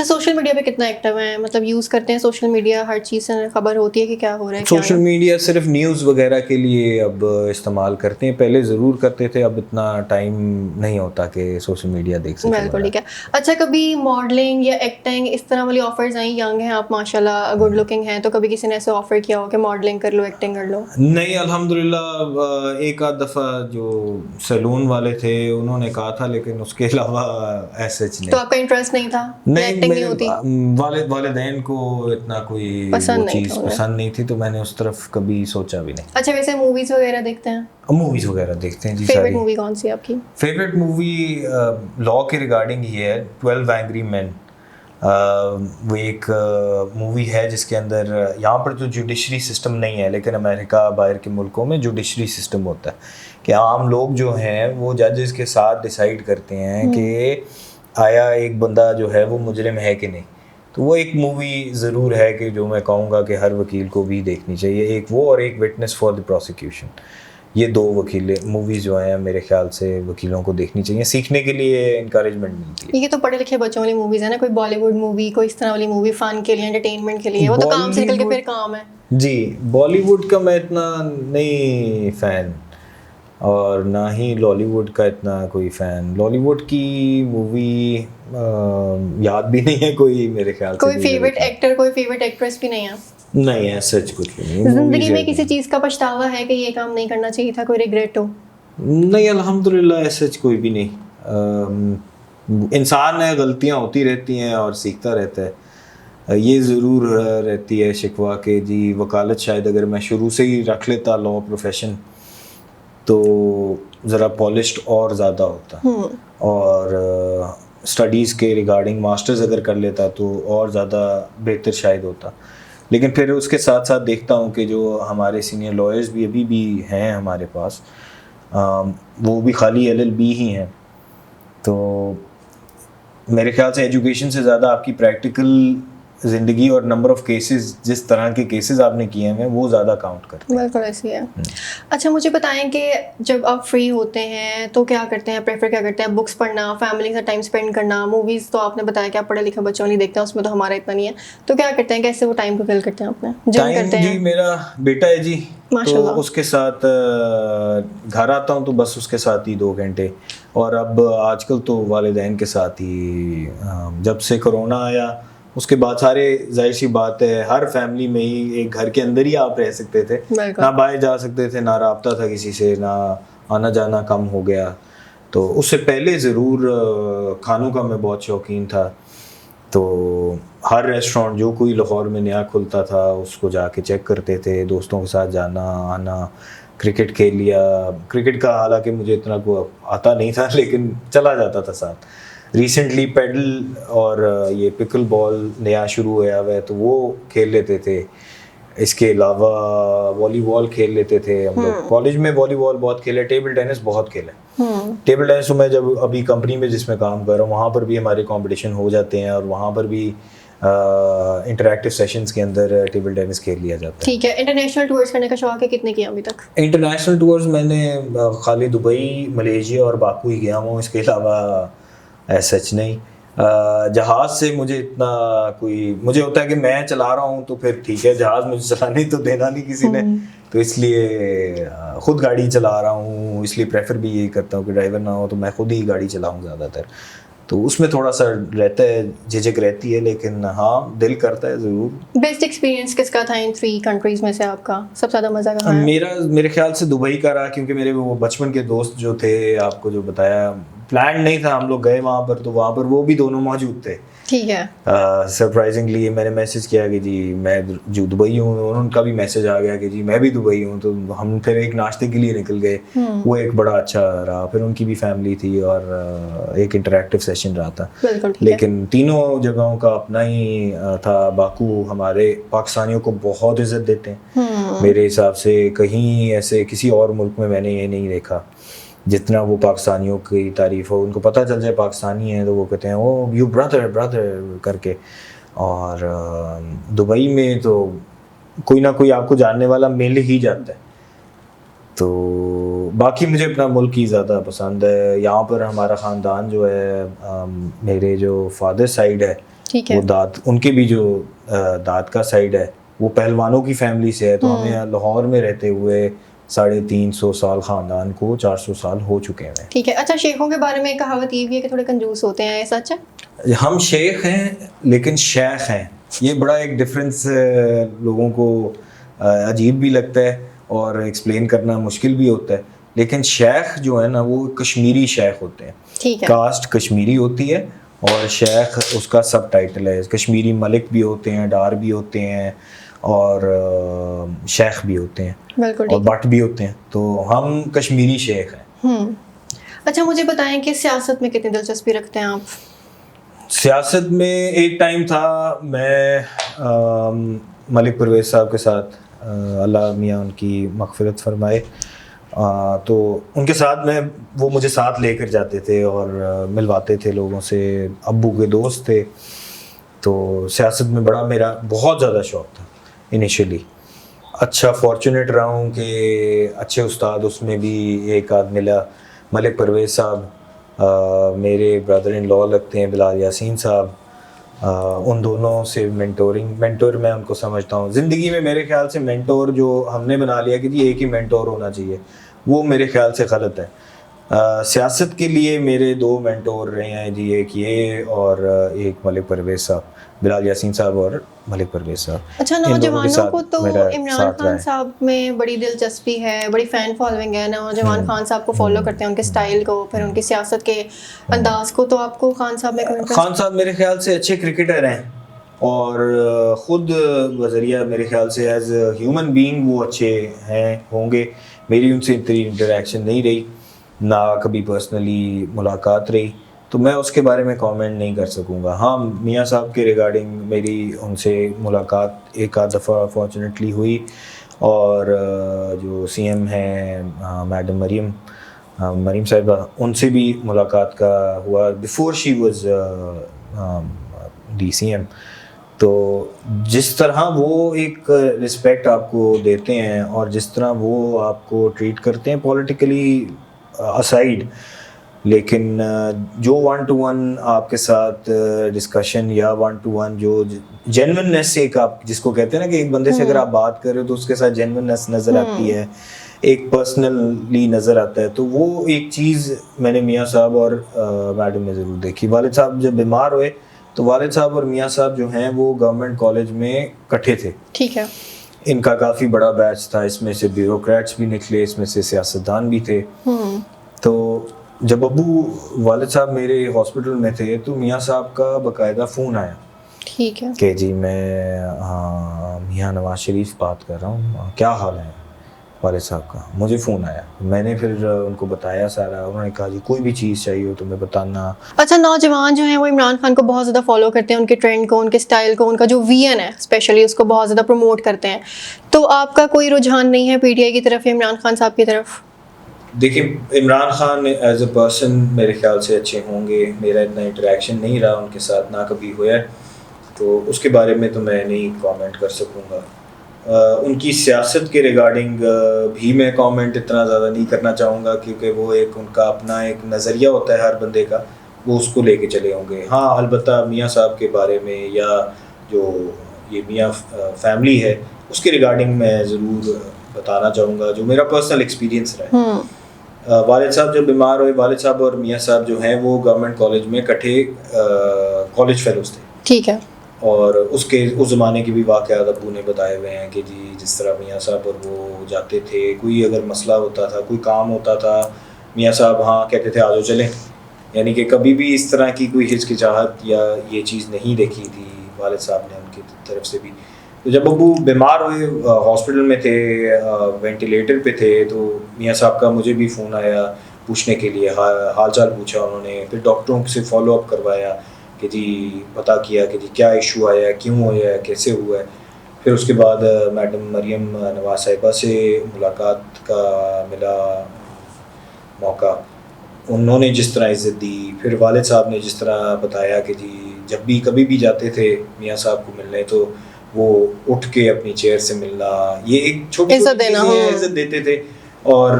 اچھا social media پہ کتنا ایکٹیو ہیں, مطلب یوز کرتے ہیں سوشل میڈیا, ہر چیز سے خبر ہوتی ہے کہ کیا ہو رہا ہے؟ سوشل میڈیا صرف نیوز وغیرہ کے لیے اب استعمال کرتے ہیں, پہلے ضرور کرتے تھے, اب اتنا ٹائم نہیں ہوتا کہ سوشل میڈیا دیکھ سکیں. بالکل ٹھیک ہے. اچھا کبھی ماڈلنگ یا ایکٹنگ اس طرح والی آفرز آئیں؟ ینگ ہیں آپ ماشاء اللہ, گڈ لکنگ ہیں, تو کبھی کسی نے ایسے آفر کیا ہو کہ ماڈلنگ کر لو, ایکٹنگ کر لو؟ نہیں الحمدللہ, ایک آدھ دفعہ جو سیلون والے تھے انہوں نے کہا تھا, لیکن اس کے علاوہ ایسے نہیں. تو آپ کا انٹرسٹ نہیں تھا؟ نہیں, میرے والدین کو اتنا کوئی وہ چیز پسند نہیں تھی, تو میں نے اس طرف کبھی سوچا بھی نہیں. اچھا ویسے موویز وغیرہ دیکھتے ہیں؟ موویز وغیرہ دیکھتے ہیں جی. فیوریٹ مووی کون سی ہے آپ کی؟ فیوریٹ مووی لا کے ریگارڈنگ یہ ہے 12 اینگری مین. وہ ایک مووی ہے جس کے اندر یہاں پر تو جوڈیشری سسٹم نہیں ہے, لیکن امریکہ باہر کے ملکوں میں جوڈیشری سسٹم ہوتا ہے کہ عام لوگ جو ہیں وہ ججز کے ساتھ ڈیسائیڈ کرتے ہیں کہ آیا ایک بندہ جو ہے وہ مجرم ہے کہ نہیں. تو وہ ایک مووی ضرور ہے کہ جو میں کہوں گا کہ ہر وکیل کو بھی دیکھنی چاہیے, ایک وہ اور ایک وٹنس فار دی پروسیکیوشن. یہ دو موویز جو ہیں میرے خیال سے وکیلوں کو دیکھنی چاہیے, سیکھنے کے لیے انکریجمنٹ ملتی ہے. یہ تو پڑھے لکھے بچوں والی موویز ہے نا, کوئی بالی ووڈ مووی, کوئی اس طرح والی مووی فن کے لیے, انٹرٹینمنٹ کے لیے, وہ تو کام سے نکل کے پھر کام ہے. جی بالی ووڈ کا میں اتنا نہیں فین, اور نہ ہی لالی ووڈ کا اتنا کوئی فین. لالی ووڈ کی مووی یاد بھی نہیں ہے کوئی میرے خیال سے. کوئی فیوریٹ ایکٹر, کوئی فیوریٹ ایکٹریس بھی نہیں ہے؟ نہیں ہے, سچ کچھ بھی نہیں. زندگی میں کسی چیز کا پچھتاوا ہے کہ یہ کام نہیں کرنا چاہیے تھا, کوئی ریگریٹ ہو؟ نہیں الحمدللہ ایسا کوئی بھی نہیں. انسان ہے, غلطیاں ہوتی رہتی ہیں اور سیکھتا رہتا ہے. یہ ضرور رہتی ہے شکوہ کہ جی وکالت شاید اگر میں شروع سے ہی رکھ لیتا لا پروفیشن تو ذرا پالشڈ اور زیادہ ہوتا, اور اسٹڈیز کے ریگارڈنگ ماسٹرز اگر کر لیتا تو اور زیادہ بہتر شاید ہوتا. لیکن پھر اس کے ساتھ ساتھ دیکھتا ہوں کہ جو ہمارے سینئر لائرز بھی ابھی بھی ہیں ہمارے پاس, وہ بھی خالی LLB ہی ہیں. تو میرے خیال سے ایجوکیشن سے زیادہ آپ کی پریکٹیکل زندگی اور نمبر آف کیسز, جس طرح کے کیسز آپ نے کیے ہیں وہ زیادہ کاؤنٹ کرتے ہیں. بالکل ایسی ہے. اچھا مجھے بتائیں کہ جب آپ فری ہوتے ہیں تو کیا کرتے ہیں, پریفر کیا کرتے ہیں؟ بکس پڑھنا, فیملی سے ٹائم اسپینڈ کرنا, موویز تو آپ نے بتایا کہ آپ پڑھے لکھے بچوں نہیں دیکھتے ہیں, اس میں تو ہمارا اتنا نہیں ہے, تو کیا کرتے ہیں, کیسے وہ ٹائم کو فل کرتے ہیں اپنے؟ جم کرتے ہیں؟ جی میرا بیٹا ہے جی, تو اس کے ساتھ گھر آتا ہوں تو بس اس کے ساتھ ہی 2 گھنٹے, اور اب آج کل تو والدین کے ساتھ ہی. جب سے کرونا آیا اس کے بعد سارے, ظاہر سی بات ہے ہر فیملی میں ہی ایک گھر کے اندر ہی آپ رہ سکتے تھے, نہ باہر جا سکتے تھے, نہ رابطہ تھا کسی سے, نہ آنا جانا کم ہو گیا. تو اس سے پہلے ضرور کھانوں کا میں بہت شوقین تھا, تو ہر ریسٹورینٹ جو کوئی لاہور میں نیا کھلتا تھا اس کو جا کے چیک کرتے تھے, دوستوں کے ساتھ جانا آنا. کرکٹ کھیل لیا, کرکٹ کا حالانکہ مجھے اتنا کو آتا نہیں تھا لیکن چلا جاتا تھا ساتھ. ریسنٹلی پیڈل اور یہ پکل بال نیا شروع ہوا ہے تو وہ کھیل لیتے تھے. اس کے علاوہ والی بال کھیل لیتے تھے ہم لوگ کالج میں, والی بال بہت کھیلے, ٹیبل ٹینس بہت کھیلے. ٹیبل ٹینس میں جب ابھی کمپنی میں جس میں کام کر رہا ہوں وہاں پر بھی ہمارے کمپٹیشن ہو جاتے ہیں, اور وہاں پر بھی انٹریکٹیو سیشنز کے اندر ٹیبل ٹینس کھیل لیا جاتا ہے. ٹھیک ہے. انٹرنیشنل ٹورز کرنے کا شوق ہے, کتنے کیا ابھی تک؟ انٹرنیشنل ٹورز میں نے خالی دبئی, ملیشیا اور باکو ہی گیا ہوں, اس کے علاوہ سچ نہیں. جہاز سے مجھے اتنا کوئی, مجھے ہوتا ہے کہ میں چلا رہا ہوں تو پھر ٹھیک ہے, جہاز مجھے چلانے تو دینا نہیں کسی نے, تو اس لیے خود گاڑی چلا رہا ہوں. اس لیے پریفر بھی یہی کرتا ہوں کہ ڈرائیور نہ ہو تو میں خود ہی گاڑی چلاؤں زیادہ تر. تو اس میں تھوڑا سا رہتا ہے, جھجک رہتی ہے, لیکن ہاں دل کرتا ہے ضرور. بیسٹ ایکسپیرینس کس کا تھا ان 3 کنٹریز میں سے, آپ کا سب سے زیادہ مزہ کہاں ہے؟ میرے خیال سے دبئی کا رہا, کیونکہ میرے وہ بچپن کے دوست جو تھے, آپ کو جو بتایا پلان نہیں تھا, ہم لوگ گئے وہاں پر تو وہاں پر وہ بھی دونوں موجود تھے. ٹھیک ہے. سرپرائزنگلی میں نے میسج کیا کہ جی میں جو دبئی ہوں, اور ان کا بھی میسج آ گیا کہ جی میں بھی دبئی ہوں. تو ہم پھر ایک ناشتے کے لیے نکل گئے, وہ ایک بڑا اچھا رہا. پھر ان کی بھی فیملی تھی اور ایک انٹریکٹیو سیشن رہا تھا. لیکن تینوں جگہوں کا اپنا ہی تھا. باکو ہمارے پاکستانیوں کو بہت عزت دیتے ہیں میرے حساب سے, کہیں ایسے کسی اور ملک میں نے یہ نہیں دیکھا جتنا وہ پاکستانیوں کی تعریف ہو. ان کو پتہ چل جائے پاکستانی ہیں تو وہ کہتے ہیں او یو برادر کر کے. اور دبئی میں تو کوئی نہ کوئی آپ کو جاننے والا مل ہی جاتا ہے. تو باقی مجھے اپنا ملک ہی زیادہ پسند ہے. یہاں پر ہمارا خاندان جو ہے, میرے جو فادر سائڈ ہے ٹھیک ہے. وہ داد ان کے بھی جو داد کا سائڈ ہے وہ پہلوانوں کی فیملی سے ہے. تو ہمیں لاہور میں رہتے ہوئے 350 سال خاندان کو 400 سال ہو چکے ہیں. ٹھیک ہے. اچھا شیخوں کے بارے میں ایک کہاوت یہ بھی ہے کہ تھوڑے کنجوس ہوتے ہیں, سچ ہے؟ ہم شیخ ہیں لیکن شیخ ہیں, یہ بڑا ایک ڈفرینس لوگوں کو عجیب بھی لگتا ہے اور ایکسپلین کرنا مشکل بھی ہوتا ہے. لیکن شیخ جو ہے نا وہ کشمیری شیخ ہوتے ہیں. ٹھیک ہے. کاسٹ کشمیری ہوتی ہے اور شیخ اس کا سب ٹائٹل ہے. کشمیری ملک بھی ہوتے ہیں, ڈار بھی ہوتے ہیں اور شیخ بھی ہوتے ہیں, بالکل, اور بٹ بھی ہوتے ہیں. تو ہم کشمیری شیخ ہیں. اچھا مجھے بتائیں کہ سیاست میں کتنی دلچسپی رکھتے ہیں آپ؟ سیاست میں ایک ٹائم تھا, میں ملک پرویز صاحب کے ساتھ, اللہ میاں ان کی مغفرت فرمائے, تو ان کے ساتھ میں وہ مجھے ساتھ لے کر جاتے تھے اور ملواتے تھے لوگوں سے. ابو کے دوست تھے. تو سیاست میں بڑا میرا بہت زیادہ شوق تھا انیشلی. اچھا فارچونیٹ رہا ہوں کہ اچھے استاد اس میں بھی ایک آدھ ملا. ملک پرویز صاحب میرے برادر ان لا لگتے ہیں, بلال یاسین صاحب, ان دونوں سے مینٹور میں ان کو سمجھتا ہوں. زندگی میں میرے خیال سے مینٹور جو ہم نے بنا لیا کہ جی ایک ہی مینٹور ہونا چاہیے, وہ میرے خیال سے غلط ہے. سیاست کے لیے میرے 2 مینٹور رہے ہیں جی, ایک یہ اور ایک ملک پرویز صاحب, بلال یاسین صاحب اور ملک پرویز صاحب. اچھا نوجوانوں کو تو عمران خان صاحب میں بڑی دلچسپی ہے, بڑی فین فالوئنگ ہے. نوجوان خان صاحب کو فالو کرتے ہیں, ان کے سٹائل کو, پھر ان کی سیاست کے انداز کو. تو آپ کو خان صاحب میں خان صاحب میرے خیال سے اچھے کرکٹر ہیں اور خود بذریعہ میرے خیال سے ایز اے ہیومن بینگ وہ اچھے ہیں, ہوں گے. میری ان سے اتنی انٹریکشن نہیں رہی, نہ کبھی پرسنلی ملاقات رہی, تو میں اس کے بارے میں کامنٹ نہیں کر سکوں گا. ہاں میاں صاحب کے ریگارڈنگ میری ان سے ملاقات ایک آدھ دفعہ فارچونیٹلی ہوئی, اور جو سی ایم ہیں میڈم مریم صاحبہ, ان سے بھی ملاقات کا ہوا before she was the C M. تو جس طرح وہ ایک رسپیکٹ آپ کو دیتے ہیں اور جس طرح وہ آپ کو ٹریٹ کرتے ہیں پولیٹیکلی اسائڈ, لیکن جو 1-to-1 آپ کے ساتھ ڈسکشن یا 1-to-1 جو جینوننس, ایک آپ جس کو کہتے ہیں نا کہ ایک بندے سے اگر آپ بات کر رہے ہو تو اس کے ساتھ جینوننس نظر آتی ہے, ایک پرسنلی نظر آتا ہے. تو وہ ایک چیز میں نے میاں صاحب اور میڈم میں ضرور دیکھی. والد صاحب جب بیمار ہوئے تو والد صاحب اور میاں صاحب جو ہیں وہ گورنمنٹ کالج میں اکٹھے تھے. ٹھیک ہے. ان کا کافی بڑا بیچ تھا, اس میں سے بیوروکریٹس بھی نکلے, اس میں سے سیاستدان بھی تھے. تو جب ابو والد صاحب میرے ہاسپٹل میں تھے تو میاں صاحب کا باقاعدہ فون آیا, ٹھیک ہے, کہ جی میں میاں نواز شریف بات کر رہا ہوں, کیا حال ہے والد صاحب کا. مجھے فون آیا, میں نے پھر ان کو بتایا سارا. انہوں نے کہا جی کوئی بھی چیز چاہیے ہو تو میں بتانا. اچھا نوجوان جو ہیں وہ عمران خان کو بہت زیادہ فالو کرتے ہیں, ان کے ٹرینڈ کو, ان کے سٹائل کو, ان کا جو ویژن ہے اسپیشلی اس کو بہت زیادہ پروموٹ کرتے ہیں. تو آپ کا کوئی رجحان نہیں ہے پی ٹی آئی کی طرف یا عمران خان صاحب کی طرف؟ دیکھیں Imran Khan as a person میرے خیال سے اچھے ہوں گے. میرا اتنا انٹریکشن نہیں رہا ان کے ساتھ, نہ کبھی ہوا ہے, تو اس کے بارے میں تو میں نہیں کامنٹ کر سکوں گا. ان کی سیاست کے ریگارڈنگ بھی میں کامنٹ اتنا زیادہ نہیں کرنا چاہوں گا, کیونکہ وہ ایک ان کا اپنا ایک نظریہ ہوتا ہے ہر بندے کا, وہ اس کو لے کے چلے ہوں گے. ہاں البتہ میاں صاحب کے بارے میں یا جو یہ میاں فیملی ہے اس کے ریگارڈنگ میں ضرور بتانا چاہوں گا جو میرا پرسنل ایکسپیرینس رہا ہے. والد صاحب جب بیمار ہوئے, والد صاحب اور میاں صاحب جو ہیں وہ گورنمنٹ کالج میں اکٹھے کالج فیلوز تھے. ٹھیک ہے. اور اس زمانے کے بھی واقعات ابو نے بتائے ہوئے ہیں کہ جی جس طرح میاں صاحب اور وہ جاتے تھے, کوئی اگر مسئلہ ہوتا تھا, کوئی کام ہوتا تھا, میاں صاحب ہاں کہتے تھے آ جاؤ چلیں. یعنی کہ کبھی بھی اس طرح کی کوئی ہچکچاہٹ یا یہ چیز نہیں دیکھی تھی والد صاحب نے ان کی طرف سے بھی. تو جب ابو بیمار ہوئے, ہاسپٹل میں تھے, وینٹیلیٹر پہ تھے, تو میاں صاحب کا مجھے بھی فون آیا پوچھنے کے لیے, حال چال پوچھا انہوں نے. پھر ڈاکٹروں سے فالو اپ کروایا کہ جی پتہ کیا کہ جی کیا ایشو آیا ہے, کیوں ہوا ہے, کیسے ہوا ہے. پھر اس کے بعد میڈم مریم نواز صاحبہ سے ملاقات کا ملا موقع, انہوں نے جس طرح عزت دی. پھر والد صاحب نے جس طرح بتایا کہ جی جب بھی کبھی بھی جاتے تھے میاں صاحب کو ملنے تو وہ اٹھ کے اپنی چیئر سے ملنا, یہ ایک چھوٹی عزت دیتے تھے اور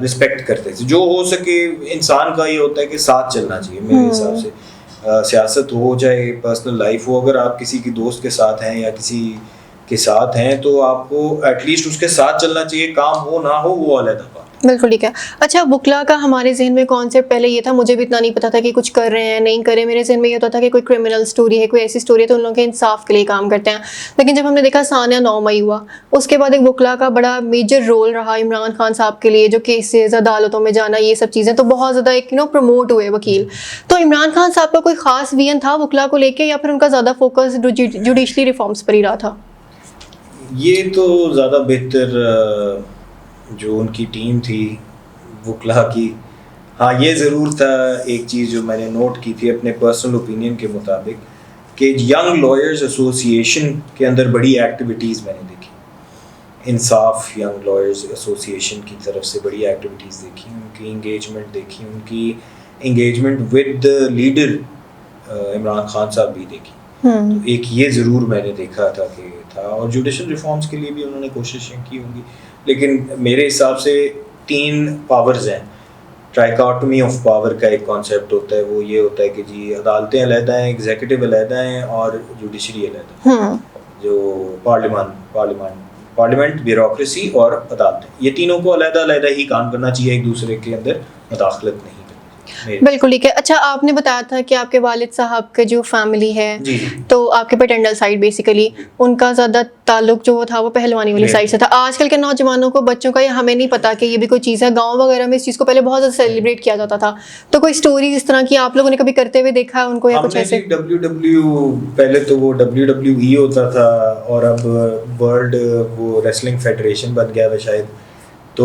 رسپیکٹ کرتے تھے. جو ہو سکے انسان کا یہ ہوتا ہے کہ ساتھ چلنا چاہیے میرے حساب سے. سیاست ہو چاہے پرسنل لائف ہو, اگر آپ کسی کی دوست کے ساتھ ہیں یا کسی کے ساتھ ہیں تو آپ کو ایٹ لیسٹ اس کے ساتھ چلنا چاہیے, کام ہو نہ ہو وہ علیحدہ بات. بالکل ٹھیک ہے. اچھا وکلا کا ہمارے ذہن میں کانسیپٹ پہلے یہ تھا, مجھے بھی اتنا نہیں پتا تھا کہ کچھ کر رہے ہیں نہیں کر رہے, میرے ذہن میں یہ ہوتا تھا کہ کوئی کرمنل سٹوری ہے, کوئی ایسی سٹوری ہے تو ان لوگوں کے انصاف کے لیے کام کرتے ہیں. لیکن جب ہم نے دیکھا ثانیہ 9 مئی ہوا, اس کے بعد ایک وکلا کا بڑا میجر رول رہا عمران خان صاحب کے لیے, جو کیسز عدالتوں میں جانا یہ سب چیزیں تو بہت زیادہ ایک پروموٹ ہوئے وکیل. تو عمران خان صاحب کا کوئی خاص ویژن تھا وکلا کو لے کے, یا پھر ان کا زیادہ فوکس جوڈیشلی ریفارمس پر ہی رہا تھا؟ یہ تو زیادہ بہتر جو ان کی ٹیم تھی وکلا کی, ہاں یہ ضرور تھا ایک چیز جو میں نے نوٹ کی تھی اپنے پرسنل اوپینین کے مطابق, کہ ینگ لائرز ایسوسی ایشن کے اندر بڑی ایکٹیویٹیز میں نے دیکھی. انصاف ینگ لائرز ایسوسی ایشن کی طرف سے بڑی ایکٹیویٹیز دیکھی, ان کی انگیجمنٹ دیکھی, ان کی engagement with leader Imran Khan صاحب بھی دیکھی. تو ایک یہ ضرور میں نے دیکھا تھا کہ تھا, اور جوڈیشل ریفارمس کے لیے بھی انہوں نے کوششیں کی ہوں گی. لیکن میرے حساب سے 3 پاورز ہیں. ٹرائیکاٹمی آف پاور کا ایک کانسیپٹ ہوتا ہے, وہ یہ ہوتا ہے کہ جی عدالتیں علیحدہ ہیں, ایگزیکٹو علیحدہ ہیں, اور جوڈیشری علیحدہ ہے. جو پارلیمنٹ بیوروکریسی اور عدالتیں, یہ تینوں کو علیحدہ علیحدہ ہی کام کرنا چاہیے, ایک دوسرے کے اندر مداخلت نہیں. بالکل ٹھیک ہے. اچھا آپ نے بتایا تھا کہ آپ کے والد صاحب کے جو فیملی ہے جی تو آپ کے پیٹرنل سائڈ بیسیکلی ان کا زیادہ تعلق جو تھا وہ پہلوانی والی سائڈ سے تھا. آج کل کے نوجوانوں کو بچوں کا یہ ہمیں نہیں پتا کہ یہ بھی کوئی چیز ہے. گاؤں وغیرہ میں اس چیز کو پہلے بہت زیادہ سیلیبریٹ کیا جاتا تھا, تو کوئی اسٹوریز اس طرح کی آپ لوگوں نے کبھی کرتے ہوئے دیکھا ہے ان کو, یا کچھ ایسے؟ پہلے تو وہ WWE ہوتا تھا, اور اب ورلڈ وہ ریسلنگ فیڈریشن بن گیا ہے شاید, تو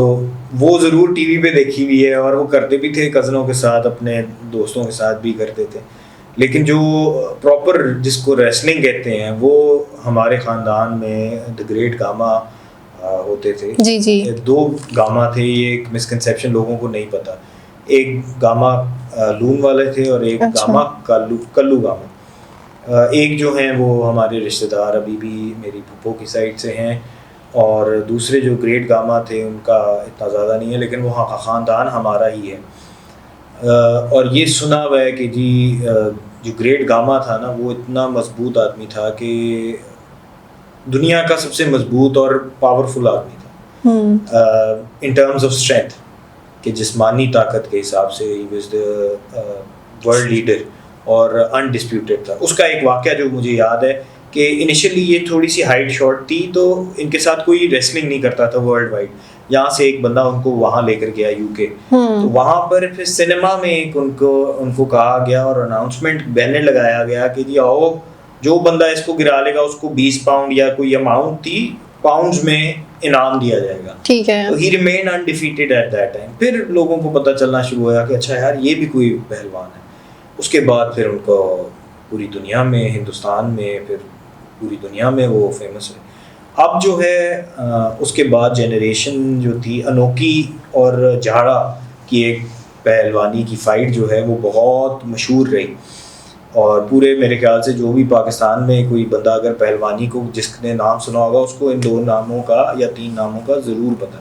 وہ ضرور ٹی وی پہ دیکھی ہوئی ہے, اور وہ کرتے بھی تھے کزنوں کے ساتھ, اپنے دوستوں کے ساتھ بھی کرتے تھے. لیکن جو پراپر جس کو ریسلنگ کہتے ہیں وہ ہمارے خاندان میں دا گریٹ گاما ہوتے تھے. جی جی 2 گاما تھے, یہ ایک مسکنسیپشن لوگوں کو نہیں پتا. ایک گاما لون والے تھے اور ایک گاما کلو گاما. ایک جو ہیں وہ ہمارے رشتہ دار ابھی بھی میری پھپھو کی سائڈ سے ہیں, اور دوسرے جو گریٹ گاما تھے ان کا اتنا زیادہ نہیں ہے, لیکن وہ خاندان ہمارا ہی ہے. اور یہ سنا ہوا ہے کہ جی جو گریٹ گاما تھا نا وہ اتنا مضبوط آدمی تھا کہ دنیا کا سب سے مضبوط اور پاورفل آدمی تھا ان ٹرمز آف اسٹرینتھ, کہ جسمانی طاقت کے حساب سے he was the world leader اور انڈسپیوٹیڈ تھا. اس کا ایک واقعہ جو مجھے یاد ہے کہ انیشلی یہ تھوڑی سی ہائٹ شارٹ تھی, تو ان کے ساتھ کوئی ریسلنگ نہیں کرتا تھا ورلڈ وائڈ. یہاں سے ایک بندہ ان کو وہاں لے کر گیا UK, تو وہاں پر پھر سنیما میں ایک ان کو کہا گیا اور اناؤنسمنٹ بینر لگایا گیا کہ جی آؤ جو بندہ اس کو گرا لے گا اس کو 20 پاؤنڈ یا کوئی اماؤنٹ تھی پاؤنڈز میں انعام دیا جائے گا. ٹھیک ہے. تو ہی ریمین انڈیفیٹڈ ایٹ دیٹ ٹائم. پھر لوگوں کو پتہ چلنا شروع ہوا کہ اچھا یار یہ بھی کوئی پہلوان ہے. اس کے بعد پھر ان کو پوری دنیا میں, ہندوستان میں, پھر پوری دنیا میں وہ فیمس ہے. اب جو ہے اس کے بعد جنریشن جو تھی انوکھی اور جھاڑا کی ایک پہلوانی کی فائٹ جو ہے وہ بہت مشہور رہی, اور پورے میرے خیال سے جو بھی پاکستان میں کوئی بندہ اگر پہلوانی کو جس نے نام سنا ہوگا اس کو ان 2 ناموں کا یا 3 ناموں کا ضرور پتہ.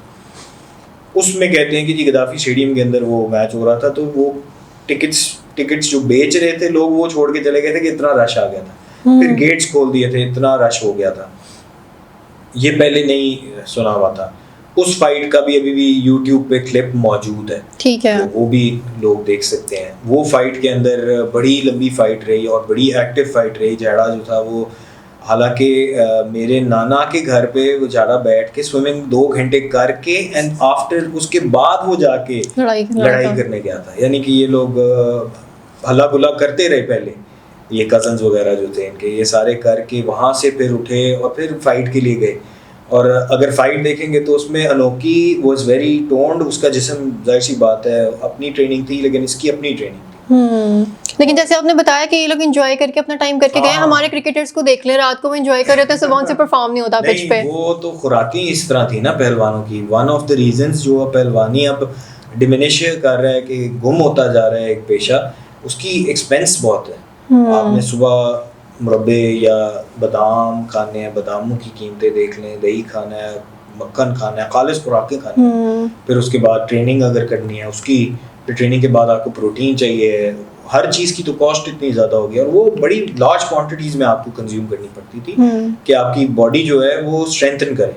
اس میں کہتے ہیں کہ جی گدافی اسٹیڈیم کے اندر وہ میچ ہو رہا تھا, تو وہ ٹکٹس جو بیچ رہے تھے لوگ وہ چھوڑ کے چلے گئے تھے کہ اتنا رش آ گیا تھا. پھر گیٹس کھول دیے تھے, اتنا رش ہو گیا تھا. یہ پہلے نہیں سنا ہوا تھا. اس فائٹ کا بھی ابھی بھی یوٹیوب پہ کلپ موجود ہے, ٹھیک ہے, وہ بھی لوگ دیکھ سکتے ہیں. وہ فائٹ کے اندر بڑی لمبی فائٹ رہی اور بڑی ایکٹیو فائٹ رہی. جھاڑا جو تھا وہ, حالانکہ میرے نانا کے گھر پہ وہ جھاڑا بیٹھ کے سوئمنگ 2 گھنٹے کر کے اینڈ آفٹر اس کے بعد وہ جا کے لڑائی کرنے گیا تھا. یعنی کہ یہ لوگ ہلا گلا کرتے رہے پہلے, یہ کزنز وغیرہ جو تھے ان کے, یہ سارے کر کے وہاں سے پھر اٹھے اور پھر فائٹ کے لیے گئے. اور اگر فائٹ دیکھیں گے تو اس میں انوکھی واز ویری ٹونڈ, اس کا جسم ظاہر سی بات ہے اپنی ٹریننگ تھی, لیکن اس کی اپنی ٹریننگ تھی. لیکن جیسے آپ نے بتایا کہ یہ لوگ انجوائے کر کے اپنا ٹائم کر کے گئے. ہمارے کرکٹرز کو دیکھ لیں, رات کو وہ انجوائے کر رہے تھے, صبح سے پرفارم نہیں ہوتا پچ پہ. وہ تو خوراکیں اس طرح تھی نا پہلوانوں کی. ون آف دا ریزنز جو پہلوانی اب ڈیمینش کر رہا ہے کہ گم ہوتا جا رہا ہے ایک پیشہ, اس کی ایکسپینس بہت ہے. آپ نے صبح مربے یا بادام کھانے ہیں, باداموں کی قیمتیں دیکھ لیں, دہی کھانا ہے, مکھن کھانا ہے, خالص خوراکیں کھانی ہیں. پھر اس کے بعد ٹریننگ اگر کرنی ہے اس کی پھر ٹریننگ کے بعد آپ کو پروٹین چاہیے, ہر چیز کی تو کاسٹ اتنی زیادہ ہوگی, اور وہ بڑی لارج کوانٹٹیز میں آپ کو کنزیوم کرنی پڑتی تھی کہ آپ کی باڈی جو ہے وہ اسٹرینتھن کرے.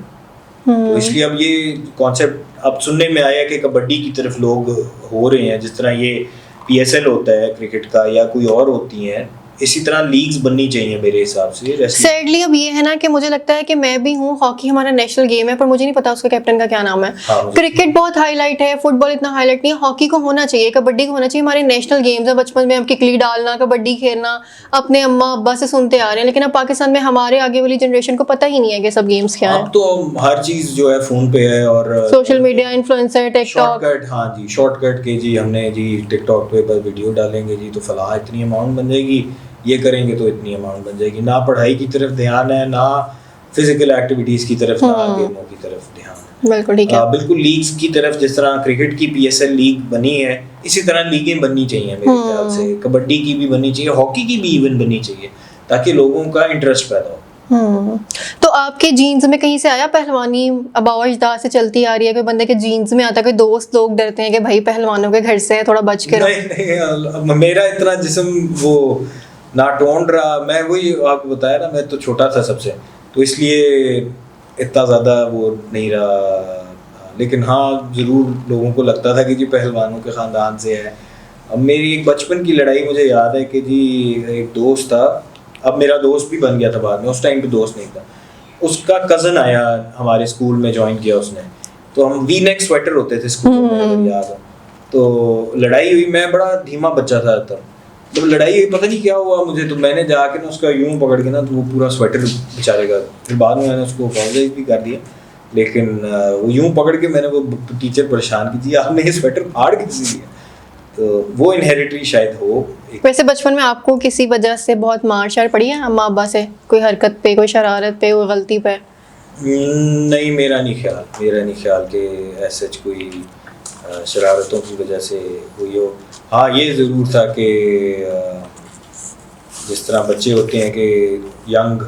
تو اس لیے اب یہ کانسیپٹ اب سننے میں آیا کہ کبڈی کی طرف لوگ ہو رہے ہیں, جس طرح یہ PSL ہوتا ہے کرکٹ کا یا کوئی اور ہوتی ہیں, اسی طرح لیگز بننی چاہیے میرے حساب سے. سیڈلی اب یہ ہے نا کہ مجھے لگتا ہے کہ میں بھی ہوں, ہاکی ہمارا نیشنل گیم ہے پر مجھے نہیں پتا اس کا کیپٹن کا کیا نام ہے. کرکٹ بہت ہائی لائٹ ہے, فٹ بال اتنا ہائی لائٹ نہیں ہے, ہاکی کو ہونا چاہیے, کبڈی کو ہونا چاہیے. ہمارے نیشنل گیمز ہیں, بچپن میں ہم ککلی ڈالنا, کبڈی کھیلنا اپنے اماں ابا سے سنتے آ رہے ہیں, لیکن اب پاکستان میں ہمارے آگے والی جنریشن کو پتہ ہی نہیں ہے کہ سب گیمز کیا ہیں. اب تو ہر چیز جو ہے فون پہ ہے, اور سوشل میڈیا, انفلوئنسر, ٹک ٹاک. ہاں جی, شارٹ کٹ کے جی ہم نے جی ٹک ٹاک پہ ویڈیو ڈالیں گے جی تو فلاں اتنی اماؤنٹ بن جائے گی, یہ کریں گے تو اتنی اماؤنٹ بن جائے گی. نہ پڑھائی کی طرف دھیان ہے, نہ فزیکل ایکٹیویٹیز کی طرف, نہ گیموں کی طرف دھیان ہے. بالکل ٹھیک ہے. بالکل لیگز کی طرف, جس طرح کرکٹ کی PSL لیگ بنی ہے اسی طرح لیگیں بننی چاہیے میرے خیال سے. کبڈی کی بھی بننی چاہیے, ہاکی کی بھی ایون بننی چاہیے, تاکہ لوگوں کا انٹرسٹ پیدا ہو. تو آپ کے جینز میں کہیں سے آیا پہلوانی؟ آباء اجداد سے چلتی آ رہی ہے, کوئی بندے کے جینز میں آتا ہے, کوئی دوست لوگ ڈرتے ہیں کہ بھائی پہلوانوں کے گھر سے تھوڑا بچ کے رہو؟ نہیں, میرا اتنا جسم وہ نہ ٹونڈ رہا, میں وہی آپ کو بتایا نا, میں تو چھوٹا تھا سب سے, تو اس لیے اتنا زیادہ وہ نہیں رہا. لیکن ہاں ضرور لوگوں کو لگتا تھا کہ جی پہلوانوں کے خاندان سے ہے. اب میری ایک بچپن کی لڑائی مجھے یاد ہے کہ جی ایک دوست تھا, اب میرا دوست بھی بن گیا تھا بعد میں, اس ٹائم پہ دوست نہیں تھا. اس کا کزن آیا ہمارے اسکول میں, جوائن کیا اس نے, تو ہم وی نیک سویٹر ہوتے تھے اسکول میں اگر یاد ہو. تو لڑائی ہوئی, میں بڑا دھیما بچہ تھا تب, جب لڑائی ہوئی پتہ نہیں کیا ہوا مجھے, تو میں نے جا کے نا اس کا یوں پکڑ کے نا تو وہ پورا سویٹر بچارے گا. پھر بعد میں نے اس کو اپالوجائز بھی کر دیا, لیکن وہ یوں پکڑ کے میں نے, وہ ٹیچر پریشان کی تھی آپ نے یہ سویٹر پھاڑ کے سی دیا. تو وہ انہیریٹری شاید ہو. ویسے بچپن میں آپ کو کسی وجہ سے بہت مار شار پڑی ہے اماں ابا سے, کوئی حرکت پہ, کوئی شرارت پہ, کوئی غلطی پہ؟ نہیں, میرا نہیں خیال کہ ایسے کوئی شرارتوں کی وجہ سے ہوئی ہو. ہاں یہ ضرور تھا کہ جس طرح بچے ہوتے ہیں کہ ینگ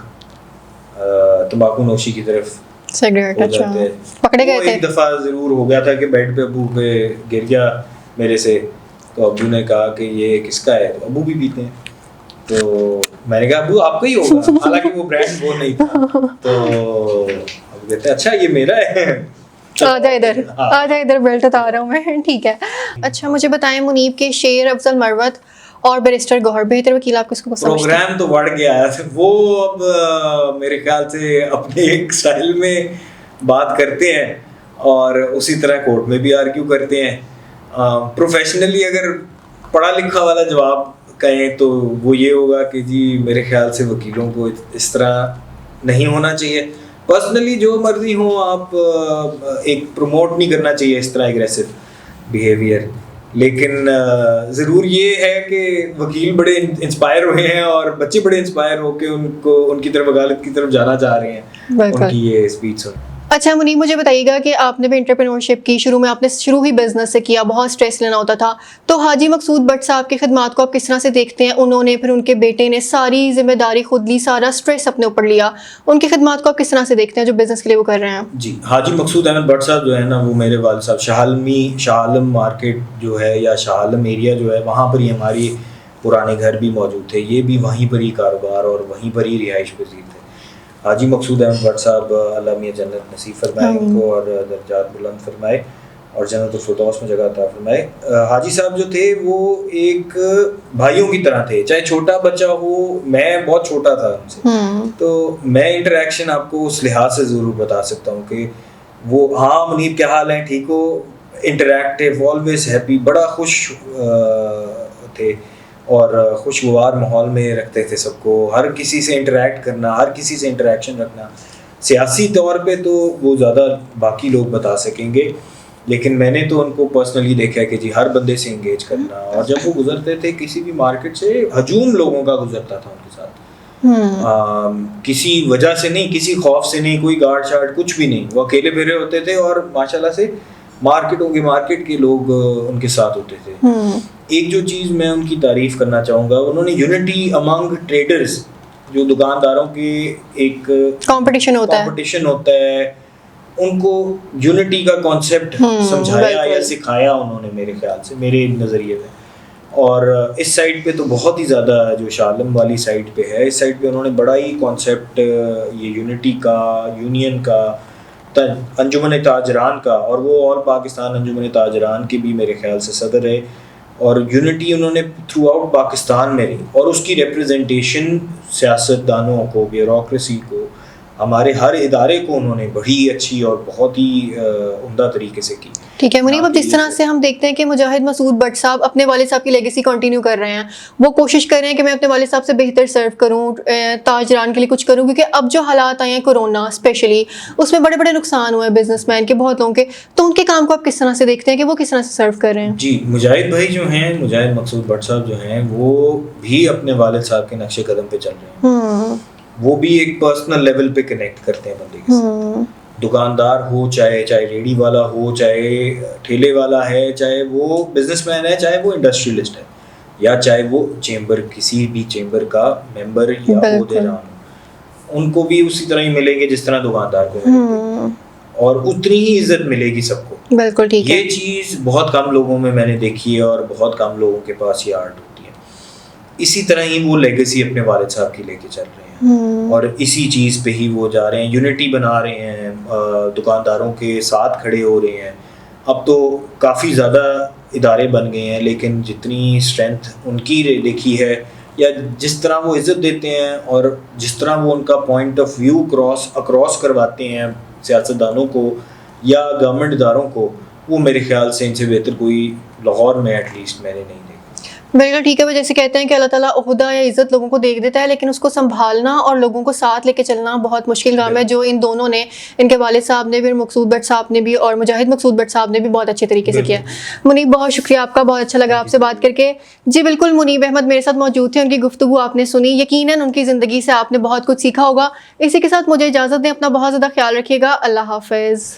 تمباکو نوشی کی طرف پکڑے گئے تھے. ایک دفعہ ضرور ہو گیا تھا کہ بیڈ پہ ابو پہ گر گیا میرے سے, تو ابو نے کہا کہ یہ کس کا ہے, تو ابو بھی پیتے ہیں, تو میں نے کہا ابو آپ کا ہی ہوگا, حالانکہ وہ برانڈ وہ نہیں تھا. تو ابو کہتے ہیں اچھا یہ میرا ہے, آجا ادھر بیلٹ اتار رہا ہوں میں, ٹھیک ہے. اچھا مجھے بتائیں, منیب کے شیر افضل مروت اور بیرسٹر گوہر بہتر وکیل آپ کس کو پسند؟ پروگرام تو بڑھ گیا ہے وہ, اب میرے خیال سے اپنے ایک سٹائل میں بات کرتے ہیں اور اسی طرح کورٹ میں بھی آرگیو کرتے ہیں. پروفیشنلی اگر پڑھا لکھا والا جواب کہیں تو وہ یہ ہوگا کہ جی میرے خیال سے وکیلوں کو اس طرح نہیں ہونا چاہیے. پرسنلی جو مرضی ہو آپ, ایک پروموٹ نہیں کرنا چاہیے اس طرح اگریسو بیہیویئر, لیکن ضرور یہ ہے کہ وکیل بڑے انسپائر ہوئے ہیں اور بچے بڑے انسپائر ہو کے ان کی طرف وکالت کی طرف جانا چاہ رہے ہیں ان کی یہ اسپیچ سن. اچھا منیب مجھے بتائیے گا کہ آپ نے بھی انٹرپرینورشپ کی, شروع میں آپ نے شروع ہی بزنس سے کیا, بہت اسٹریس لینا ہوتا تھا, تو حاجی مقصود بٹ صاحب کی خدمات کو آپ کس طرح سے دیکھتے ہیں؟ انہوں نے, پھر ان کے بیٹے نے ساری ذمہ داری خود لی, سارا اسٹریس اپنے اوپر لیا, ان کی خدمات کو آپ کس طرح سے دیکھتے ہیں جو بزنس کے لیے وہ کر رہے ہیں؟ جی حاجی مقصود احمد بٹ صاحب جو ہے نا, وہ میرے والد صاحب شاہ عالم مارکیٹ جو ہے یا شاہ عالم ایریا جو ہے وہاں پر ہی ہماری پرانے گھر بھی موجود تھے, یہ بھی وہیں پر ہی کاروبار اور وہیں پر ہی رہائش پذیر تھے. حاجی مقصود احمد بٹ صاحب اللہ میاں جنت نصیب فرمائے ان کو, اور درجات بلند فرمائے, اور جنت الفردوس میں جگہ عطا فرمائے. حاجی صاحب جو تھے وہ ایک بھائیوں کی طرح تھے, چاہے چھوٹا بچہ ہو, میں بہت چھوٹا تھا ان سے, تو میں انٹریکشن آپ کو اس لحاظ سے ضرور بتا سکتا ہوں کہ وہ, ہاں منیب کیا حال ہے, ٹھیک ہو, انٹریکٹیو, آلویز ہیپی, بڑا خوش تھے اور خوشگوار ماحول میں رکھتے تھے سب کو, ہر کسی سے انٹریکٹ کرنا, ہر کسی سے انٹریکشن رکھنا. سیاسی طور پہ تو وہ زیادہ باقی لوگ بتا سکیں گے, لیکن میں نے تو ان کو پرسنلی دیکھا کہ جی ہر بندے سے انگیج کرنا, اور جب وہ گزرتے تھے کسی بھی مارکیٹ سے, ہجوم لوگوں کا گزرتا تھا ان کے ساتھ, کسی وجہ سے نہیں, کسی خوف سے نہیں, کوئی گارڈ شارڈ کچھ بھی نہیں, وہ اکیلے پھرے ہوتے تھے, اور ماشاء اللہ سے مارکیٹ کے لوگ ان کے ساتھ ہوتے تھے. ایک جو چیز میں ان کی تعریف کرنا چاہوں گا, انہوں نے یونٹی امنگ ٹریڈرز, جو دکانداروں کے ایک کمپٹیشن ہوتا ہے, ان کو یونٹی کا کانسیپٹ سمجھایا یا سکھایا انہوں نے میرے خیال سے, میرے نظریے میں. اور اس سائڈ پہ تو بہت ہی زیادہ جو شالم والی سائڈ پہ ہے, اس سائڈ پہ انہوں نے بڑا ہی کانسیپٹ یہ یونٹی کا, یونین کا, انجمن تاجران کا, اور وہ آل پاکستان انجمن تاجران کے بھی میرے خیال سے صدر ہے, اور یونٹی انہوں نے تھرو آؤٹ پاکستان میں رہی, اور اس کی ریپریزنٹیشن سیاست دانوں کو, بیوروکریسی کو, ہمارے ہر ادارے کو انہوں نے بڑی اچھی اور بہت ہی عمدہ طریقے سے کی. ٹھیک ہے منیب, اب جس طرح سے ہم دیکھتے ہیں کہ مجاہد مسعود بٹ صاحب اپنے والد صاحب کی لیگیسی کنٹینیو کر رہے ہیں, وہ کوشش کر رہے ہیں کہ میں اپنے والد صاحب سے بہتر سرو کروں, تاجران کے لیے کچھ کروں, کیونکہ اب جو حالات آئے ہیں کورونا اسپیشلی, اس میں بڑے بڑے نقصان ہوئے ہیں بزنس مین کے, بہت لوگوں کے, تو ان کے کام کو آپ کس طرح سے دیکھتے ہیں کہ وہ کس طرح سے سرو کر رہے ہیں؟ جی, مجاہد بھائی جو ہیں, مجاہد مسعود بٹ صاحب جو ہیں, وہ بھی اپنے والد صاحب کے نقش قدم پہ چل رہے ہیں. وہ بھی ایک پرسنل لیول پہ کنیکٹ کرتے ہیں بندے کے ساتھ. دکاندار ہو, چاہے ریڈی والا ہو, چاہے ٹھیلے والا ہے, چاہے وہ بزنس مین ہے, چاہے وہ انڈسٹریلسٹ ہے, یا چاہے وہ چیمبر, کسی بھی چیمبر کا ممبر یا عہدیدار ہو, ان کو بھی اسی طرح ہی ملیں گے جس طرح دکاندار کو ملیں گے, اور اتنی ہی عزت ملے گی سب کو. بالکل ٹھیک ہے. یہ چیز بہت کم لوگوں میں نے دیکھی ہے, اور بہت کم لوگوں کے پاس یہ آرٹ ہوتی ہے. اسی طرح ہی وہ لیگیسی اپنے والد صاحب کی لے کے چل رہے ہیں, اور اسی چیز پہ ہی وہ جا رہے ہیں, یونٹی بنا رہے ہیں, دکانداروں کے ساتھ کھڑے ہو رہے ہیں. اب تو کافی زیادہ ادارے بن گئے ہیں, لیکن جتنی اسٹرینتھ ان کی دیکھی ہے, یا جس طرح وہ عزت دیتے ہیں, اور جس طرح وہ ان کا پوائنٹ آف ویو اکراس کرواتے ہیں سیاستدانوں کو یا گورنمنٹ اداروں کو, وہ میرے خیال سے ان سے بہتر کوئی لاہور میں ایٹ لیسٹ میں نے نہیں دیکھا. بالکل ٹھیک ہے. وہ جیسے کہتے ہیں کہ اللہ تعالیٰ عہدہ یا عزت لوگوں کو دیکھ دیتا ہے, لیکن اس کو سنبھالنا اور لوگوں کو ساتھ لے کے چلنا بہت مشکل کام ہے, جو ان دونوں نے, ان کے والد صاحب نے بھی, مسعود بٹ صاحب نے بھی, اور مجاہد مسعود بٹ صاحب نے بھی بہت اچھے طریقے سے کیا. منیب بہت شکریہ آپ کا, بہت اچھا لگا آپ سے بات کر کے. جی بالکل, منیب احمد میرے ساتھ موجود تھے, ان کی گفتگو آپ نے سنی, یقیناً ان کی زندگی سے آپ نے بہت کچھ سیکھا ہوگا. اسی کے ساتھ مجھے اجازت دیں, اپنا بہت زیادہ خیال رکھیے گا. اللہ حافظ.